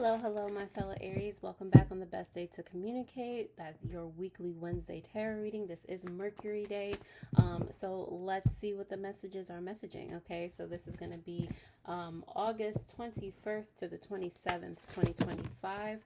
Hello, my fellow Aries. Welcome back on the best day to communicate. That's your weekly Wednesday tarot reading. This is Mercury Day. So let's see what the messages are messaging. Okay, so this is going to be August 21st to the 27th, 2025.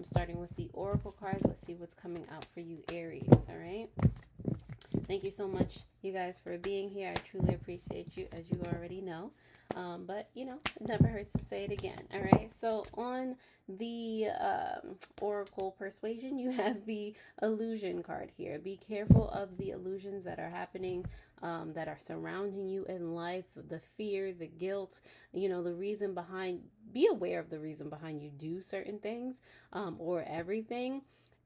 Starting with the Oracle cards, let's see what's coming out for you, Aries. All right. Thank you so much, you guys, for being here. I truly appreciate you, as you already know. But, it never hurts to say it again. All right. So on the Oracle Persuasion, you have the illusion card here. Be careful of the illusions that are happening, that are surrounding you in life, the fear, the guilt, the reason behind, be aware of the reason behind you do certain things, or everything.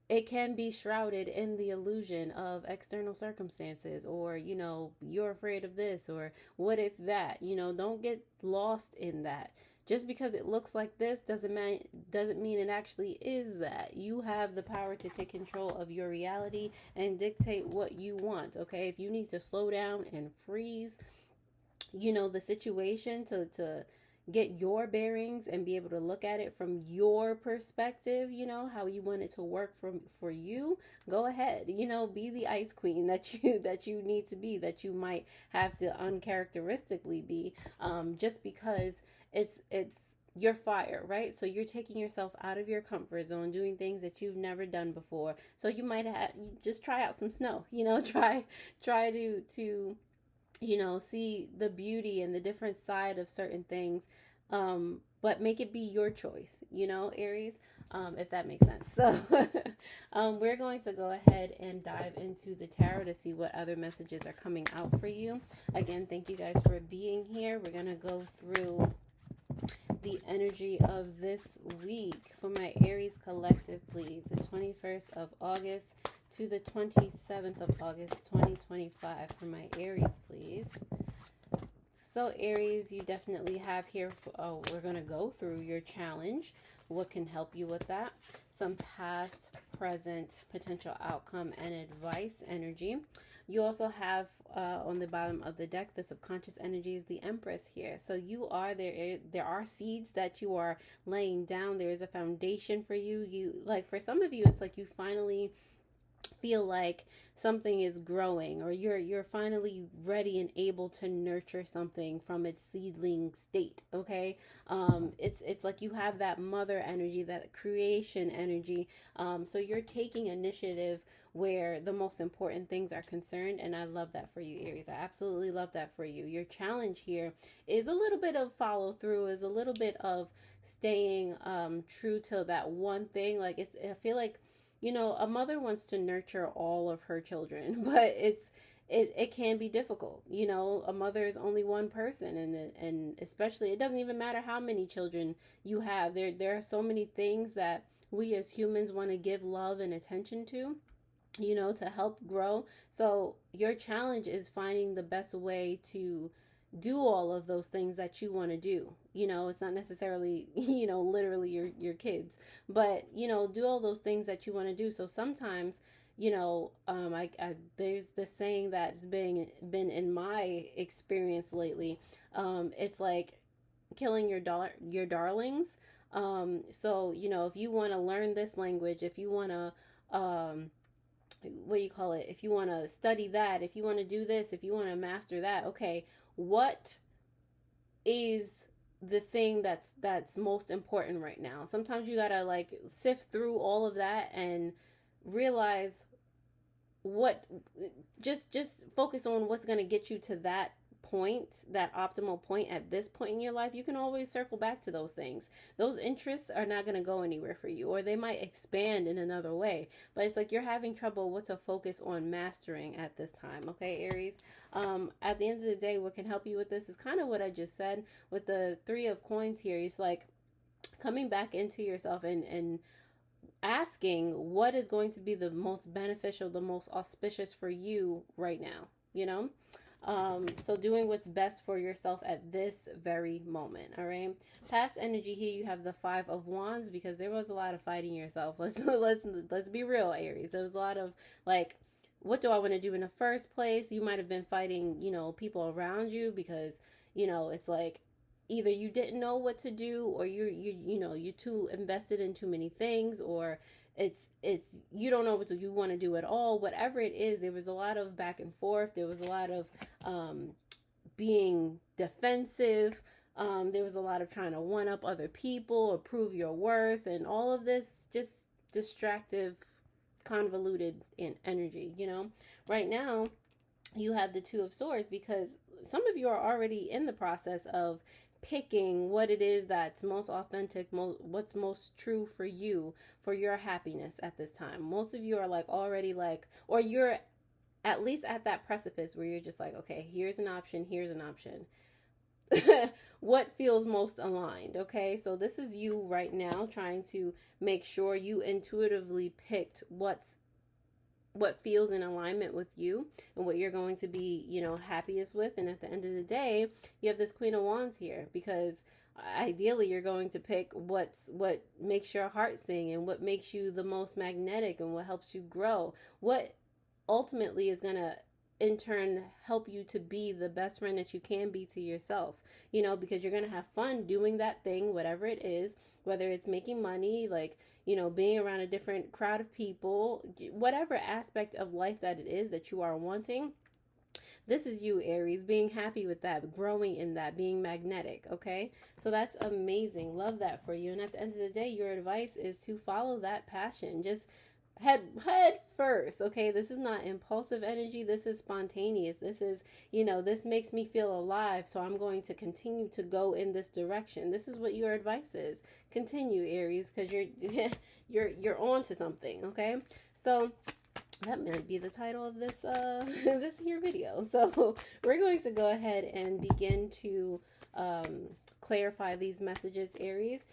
It can be shrouded in the illusion of external circumstances, or you're afraid of this, or what if that. Don't get lost in that. Just because it looks like this doesn't mean it actually is that. You have the power to take control of your reality and dictate what you want. Okay, if you need to slow down and freeze the situation to get your bearings and be able to look at it from your perspective, how you want it to work for you, go ahead, be the ice queen that you need to be, that you might have to uncharacteristically be, just because it's your fire, right? So you're taking yourself out of your comfort zone, doing things that you've never done before. So you might just try out some snow, try to see the beauty and the different side of certain things, but make it be your choice, Aries, if that makes sense. So we're going to go ahead and dive into the tarot to see what other messages are coming out for you. Again, thank you guys for being here. We're going to go through the energy of this week for my Aries collective, please. The 21st of August to the 27th of August, 2025 for my Aries, please. So Aries, you definitely have here, we're going to go through your challenge. What can help you with that? Some past, present, potential outcome, and advice energy. You also have on the bottom of the deck, the subconscious energy is the Empress here. So you are there. There are seeds that you are laying down. There is a foundation for you. For some of you, it's like you finally feel like something is growing, or you're finally ready and able to nurture something from its seedling state. Okay, it's like you have that mother energy, that creation energy. So you're taking initiative where the most important things are concerned, and I love that for you, Aries. I absolutely love that for you. Your challenge here is a little bit of follow through, is a little bit of staying true to that one thing. I feel like a mother wants to nurture all of her children, but it can be difficult. A mother is only one person, and especially, it doesn't even matter how many children you have. There are so many things that we as humans want to give love and attention to help grow. So your challenge is finding the best way to do all of those things that you want to do. It's not necessarily, literally your kids, but, do all those things that you want to do. So sometimes, there's this saying that's been in my experience lately. It's like killing your darlings. So, if you want to learn this language, if you want to, what do you call it? If you want to study that, if you want to do this, if you want to master that, okay, what is the thing that's most important right now? Sometimes you gotta sift through all of that and realize what, just focus on what's going to get you to that point, that optimal point at this point in your life. You can always circle back to those things. Those interests are not going to go anywhere for you, or they might expand in another way, but it's like you're having trouble what to focus on mastering at this time. Okay, Aries, at the end of the day, what can help you with this is kind of what I just said with the Three of Coins here. It's like coming back into yourself and asking what is going to be the most beneficial, the most auspicious for you right now, so doing what's best for yourself at this very moment. All right. Past energy here, you have the Five of Wands, because there was a lot of fighting yourself. Let's be real, Aries. There was a lot of what do I want to do in the first place? You might have been fighting, people around you, because it's like either you didn't know what to do, or you're too invested in too many things, or it's you don't know what you want to do at all. Whatever it is, there was a lot of back and forth. There was a lot of being defensive. There was a lot of trying to one up other people or prove your worth, and all of this just distractive, convoluted in energy. Right now you have the Two of Swords, because some of you are already in the process of picking what it is that's most authentic, what's most true for you, for your happiness at this time. Most of you are like already like, or you're at least at that precipice where you're just like, okay, here's an option, here's an option. What feels most aligned? Okay, so this is you right now trying to make sure you intuitively picked what feels in alignment with you and what you're going to be, happiest with. And at the end of the day, you have this Queen of Wands here, because ideally you're going to pick what makes your heart sing, and what makes you the most magnetic, and what helps you grow, what ultimately is going to in turn help you to be the best friend that you can be to yourself, because you're going to have fun doing that thing, whatever it is, whether it's making money, like, being around a different crowd of people, whatever aspect of life that it is that you are wanting. This is you, Aries, being happy with that, growing in that, being magnetic, okay? So that's amazing. Love that for you. And at the end of the day, your advice is to follow that passion. Just head first, okay? This is not impulsive energy. This is spontaneous. This is, this makes me feel alive, so I'm going to continue to go in this direction. This is what your advice is. Continue, Aries, because you're on to something, okay? So that might be the title of this this here video. So we're going to go ahead and begin to clarify these messages, Aries.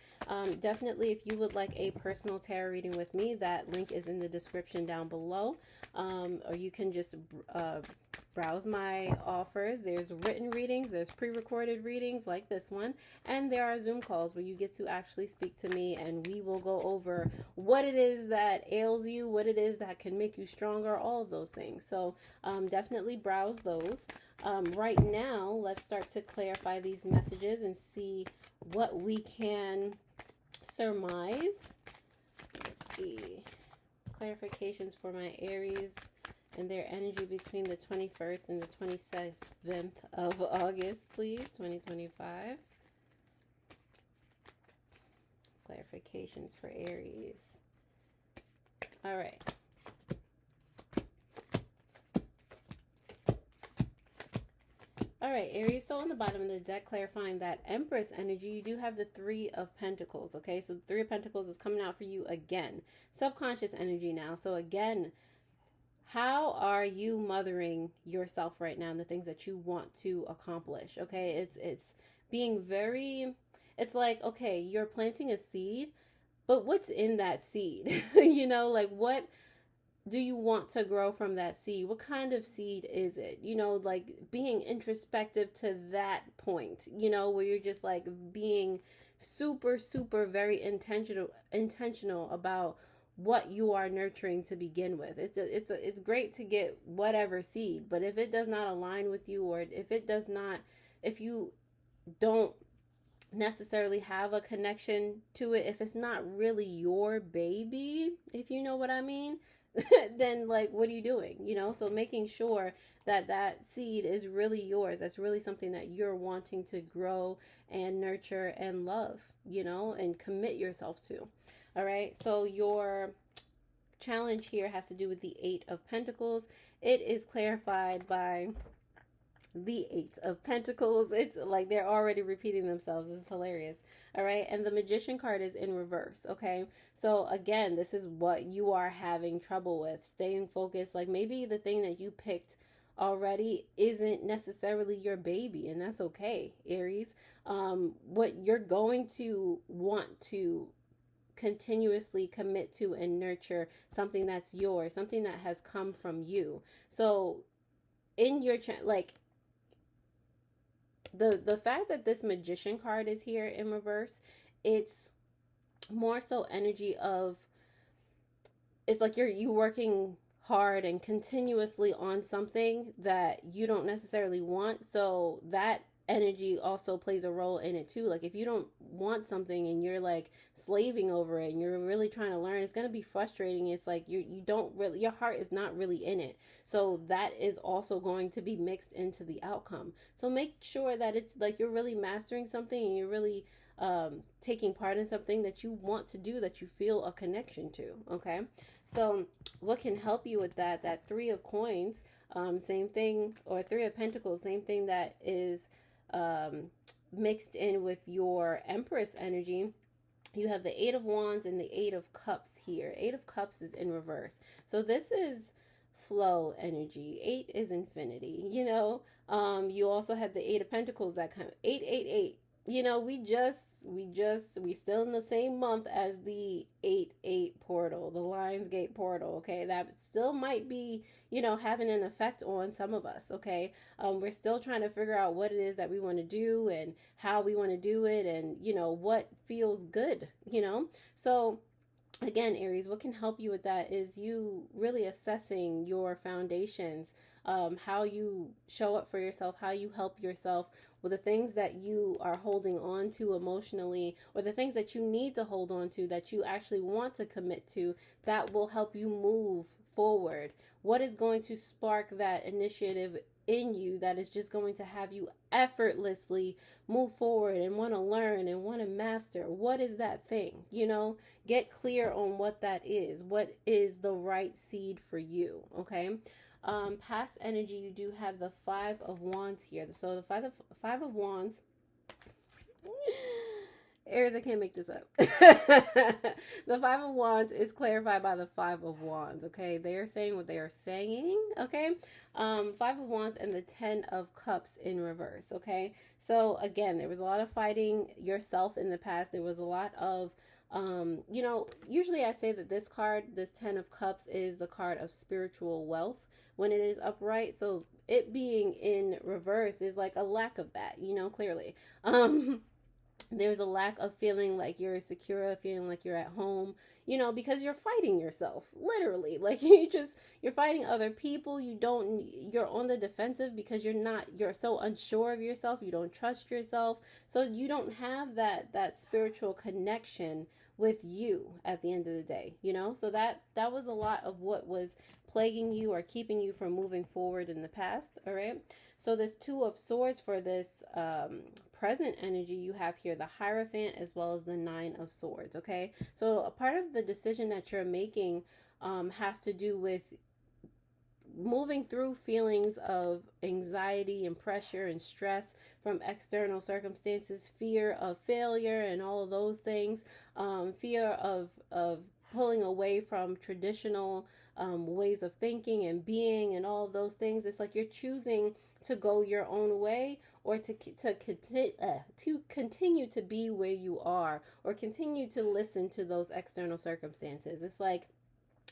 Definitely, if you would like a personal tarot reading with me, that link is in the description down below. Or you can just browse my offers. There's written readings, there's pre-recorded readings like this one, and there are Zoom calls where you get to actually speak to me, and we will go over what it is that ails you, what it is that can make you stronger, all of those things. So definitely browse those. Right now, let's start to clarify these messages and see what we can surmise. Let's see. Clarifications for my Aries and their energy between the 21st and the 27th of August, please, 2025. Clarifications for Aries. All right. All right, Aries, so on the bottom of the deck, clarifying that Empress energy, you do have the Three of Pentacles, okay? So the Three of Pentacles is coming out for you again. Subconscious energy now. So again, how are you mothering yourself right now and the things that you want to accomplish, okay? It's being very, it's like, okay, you're planting a seed, but what's in that seed? Like what do you want to grow from that seed? What kind of seed is it? Like being introspective to that point, where you're just like being super, super very intentional about what you are nurturing to begin with. It's great to get whatever seed, but if it does not align with you, or if you don't necessarily have a connection to it, if it's not really your baby, if you know what I mean, then like, what are you doing? So making sure that that seed is really yours. That's really something that you're wanting to grow and nurture and love, and commit yourself to. All right. So your challenge here has to do with the Eight of Pentacles. It is clarified by the Eight of Pentacles. It's like they're already repeating themselves. It's hilarious. All right. And the Magician card is in reverse. Okay. So again, this is what you are having trouble with, staying focused. Like maybe the thing that you picked already isn't necessarily your baby, and that's okay, Aries. What you're going to want to continuously commit to and nurture something that's yours, something that has come from you. So in your like the fact that this Magician card is here in reverse, it's more so energy of, it's like you working hard and continuously on something that you don't necessarily want. So that energy also plays a role in it too. Like if you don't want something and you're like slaving over it and you're really trying to learn, it's going to be frustrating. It's like you don't really, your heart is not really in it. So that is also going to be mixed into the outcome. So make sure that it's like you're really mastering something and you're really taking part in something that you want to do, that you feel a connection to. Okay. So what can help you with that? That Three of Coins, same thing, or Three of Pentacles, same thing, that is um, mixed in with your Empress energy. You have the Eight of Wands and the Eight of Cups here. Eight of Cups is in reverse. So this is flow energy. Eight is infinity. You also have the Eight of Pentacles, that kind of eight, eight, eight. We still in the same month as the 8-8 portal, the Lionsgate portal. Okay, that still might be, having an effect on some of us. Okay, we're still trying to figure out what it is that we want to do and how we want to do it, and what feels good. So again, Aries, what can help you with that is you really assessing your foundations, how you show up for yourself, how you help yourself with the things that you are holding on to emotionally, or the things that you need to hold on to, that you actually want to commit to, that will help you move forward. What is going to spark that initiative in you that is just going to have you effortlessly move forward and want to learn and want to master? What is that thing? Get clear on what that is. What is the right seed for you? Okay. Past energy, you do have the Five of Wands here. So the five of Wands, Aries, I can't make this up. The Five of Wands is clarified by the Five of Wands. Okay, they are saying what they are saying. Okay, Five of Wands and the Ten of Cups in reverse. Okay, so again, there was a lot of fighting yourself in the past. There was a lot of usually I say that this card, this Ten of Cups, is the card of spiritual wealth when it is upright. So it being in reverse is like a lack of that, clearly. There's a lack of feeling like you're secure, feeling like you're at home, because you're fighting yourself, literally. Like you're fighting other people. You're on the defensive because you're so unsure of yourself. You don't trust yourself. So you don't have that spiritual connection with you at the end of the day, so that was a lot of what was plaguing you or keeping you from moving forward in the past. All right. So this Two of Swords for this present energy, you have here the Hierophant as well as the Nine of Swords. Okay. So a part of the decision that you're making has to do with moving through feelings of anxiety and pressure and stress from external circumstances, fear of failure and all of those things, fear of pulling away from traditional ways of thinking and being and all of those things. It's like you're choosing to go your own way, or to continue to be where you are, or continue to listen to those external circumstances. It's like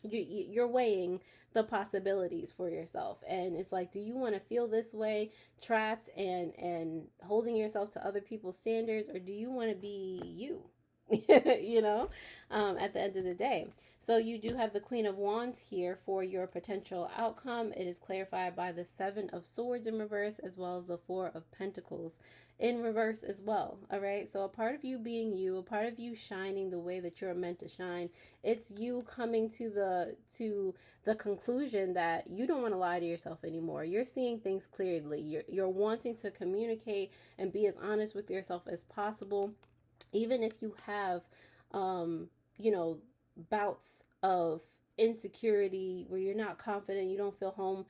you're weighing the possibilities for yourself, and it's like, do you want to feel this way, trapped and holding yourself to other people's standards, or do you want to be you? At the end of the day. So you do have the Queen of Wands here for your potential outcome. It is clarified by the Seven of Swords in reverse, as well as the Four of Pentacles in reverse as well. All right. So a part of you being you, a part of you shining the way that you're meant to shine. It's you coming to the conclusion that you don't want to lie to yourself anymore. You're seeing things clearly. You're wanting to communicate and be as honest with yourself as possible. Even if you have, bouts of insecurity where you're not confident, you don't feel home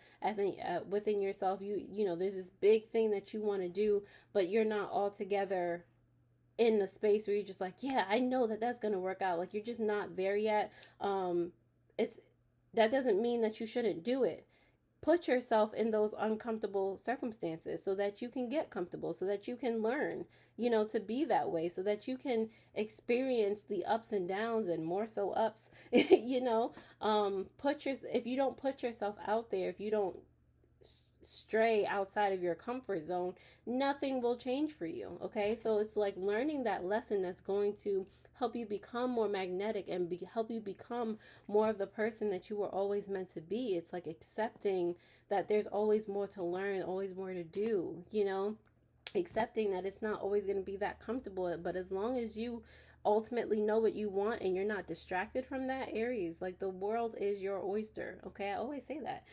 within yourself, there's this big thing that you want to do, but you're not altogether in the space where you're just like, yeah, I know that that's going to work out. Like, you're just not there yet. That doesn't mean that you shouldn't do it. Put yourself in those uncomfortable circumstances so that you can get comfortable, so that you can learn, to be that way, so that you can experience the ups and downs, and more so ups. If you don't put yourself out there, if you don't stray outside of your comfort zone, nothing will change for you. Okay. So it's like learning that lesson that's going to help you become more magnetic and help you become more of the person that you were always meant to be. It's like accepting that there's always more to learn, always more to do, accepting that it's not always going to be that comfortable. But as long as you ultimately know what you want and you're not distracted from that, Aries, like the world is your oyster. Okay, I always say that.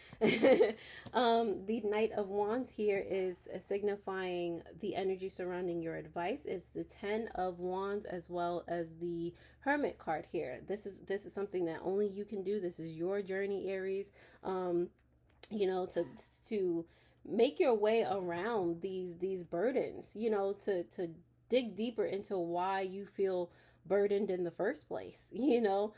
The Knight of Wands here is signifying the energy surrounding your advice. It's the Ten of Wands as well as the Hermit card here. This is something that only you can do. This is your journey, Aries. You know, to make your way around these burdens, you know, to dig deeper into why you feel burdened in the first place, you know,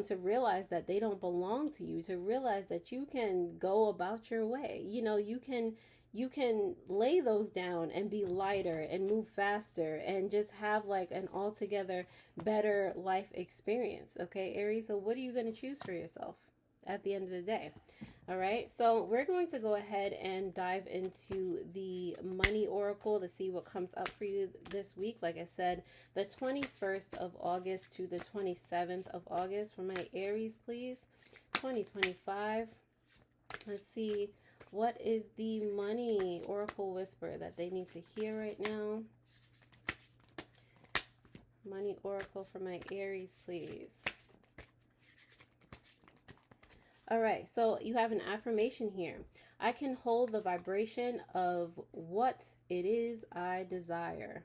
to realize that they don't belong to you, to realize that you can go about your way, you know, you can lay those down and be lighter and move faster and just have like an altogether better life experience. Okay, Aries, so what are you going to choose for yourself at the end of the day? All right, so we're going to go ahead and dive into the money oracle to see what comes up for you this week. Like I said, the 21st of August to the 27th of August for my Aries, please. 2025. Let's see, what is the money oracle whisper that they need to hear right now? Money oracle for my Aries, please. All right, so you have an affirmation here. I can hold the vibration of what it is I desire.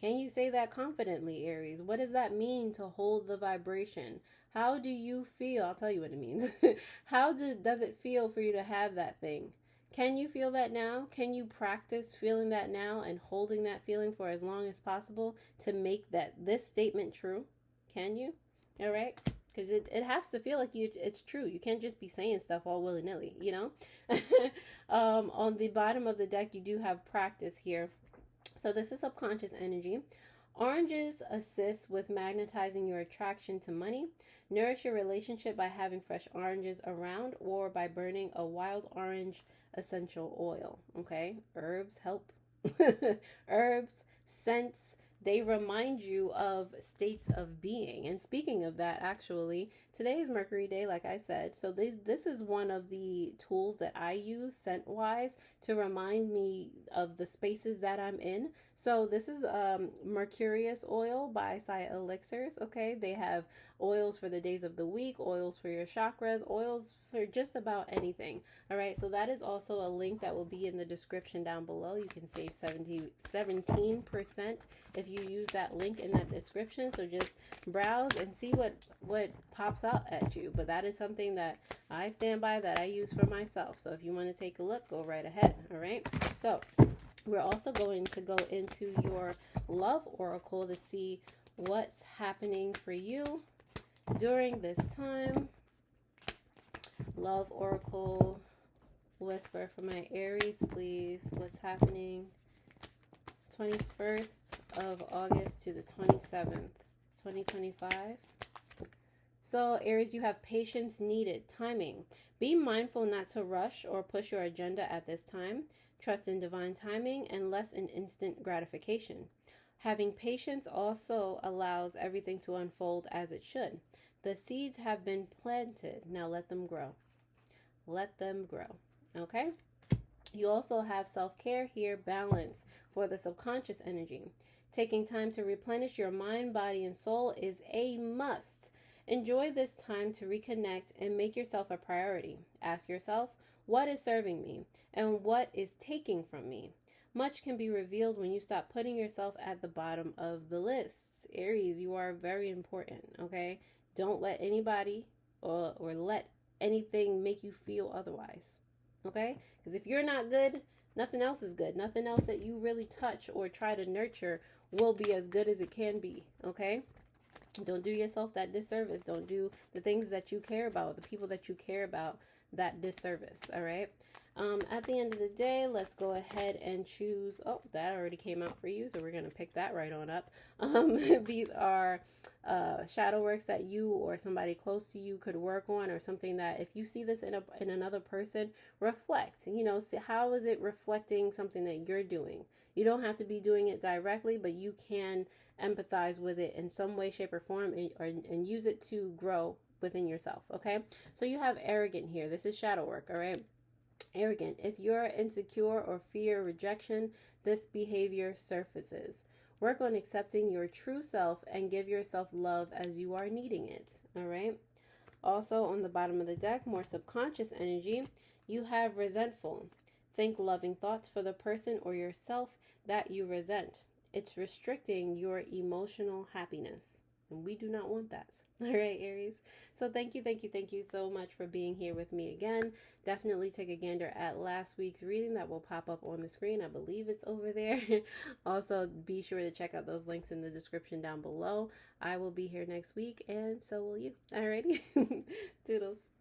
Can you say that confidently, Aries? What does that mean to hold the vibration? How do you feel? I'll tell you what it means. How does it feel for you to have that thing? Can you feel that now? Can you practice feeling that now and holding that feeling for as long as possible to make this statement true? Can you? All right. Because it has to feel like it's true. You can't just be saying stuff all willy-nilly, you know? On the bottom of the deck, you do have practice here. So this is subconscious energy. Oranges assist with magnetizing your attraction to money. Nourish your relationship by having fresh oranges around or by burning a wild orange essential oil. Okay? Herbs help. Herbs, scents, they remind you of states of being. And speaking of that, actually, today is Mercury Day, like I said. So this is one of the tools that I use scent-wise to remind me of the spaces that I'm in. So this is Mercurius oil by Saya Elixirs. Okay, they have oils for the days of the week, oils for your chakras, oils for just about anything. All right, so that is also a link that will be in the description down below. You can save 17% if you use that link in that description. So just browse and see what pops out at you. But that is something that I stand by, that I use for myself. So if you want to take a look, go right ahead. All right, so we're also going to go into your love oracle to see what's happening for you during this time. Love oracle whisper for my Aries, please. What's happening 21st of August to the 27th, 2025. So Aries, you have patience needed, timing. Be mindful not to rush or push your agenda at this time. Trust in divine timing and less in instant gratification. Having patience also allows everything to unfold as it should. The seeds have been planted. Now let them grow. Let them grow. Okay? You also have self-care here, balance for the subconscious energy. Taking time to replenish your mind, body, and soul is a must. Enjoy this time to reconnect and make yourself a priority. Ask yourself, what is serving me and what is taking from me? Much can be revealed when you stop putting yourself at the bottom of the list. Aries, you are very important, okay? Don't let anybody or let anything make you feel otherwise, okay? Because if you're not good, nothing else is good. Nothing else that you really touch or try to nurture will be as good as it can be, okay? Don't do yourself that disservice. Don't do the things that you care about, the people that you care about, that disservice, all right? At the end of the day, let's go ahead and choose. Oh, that already came out for you, so we're going to pick that right on up. These are shadow works that you or somebody close to you could work on, or something that if you see this in another person, reflect. You know, see how is it reflecting something that you're doing. You don't have to be doing it directly, but you can empathize with it in some way, shape, or form, and use it to grow within yourself, okay? So you have arrogant here. This is shadow work, all right? Arrogant. If you're insecure or fear rejection, this behavior surfaces. Work on accepting your true self and give yourself love as you are needing it. All right. Also, on the bottom of the deck, more subconscious energy, you have resentful. Think loving thoughts for the person or yourself that you resent. It's restricting your emotional happiness. And we do not want that. All right, Aries. So thank you so much for being here with me again. Definitely take a gander at last week's reading that will pop up on the screen. I believe it's over there. Also, be sure to check out those links in the description down below. I will be here next week, and so will you. Alrighty. Toodles.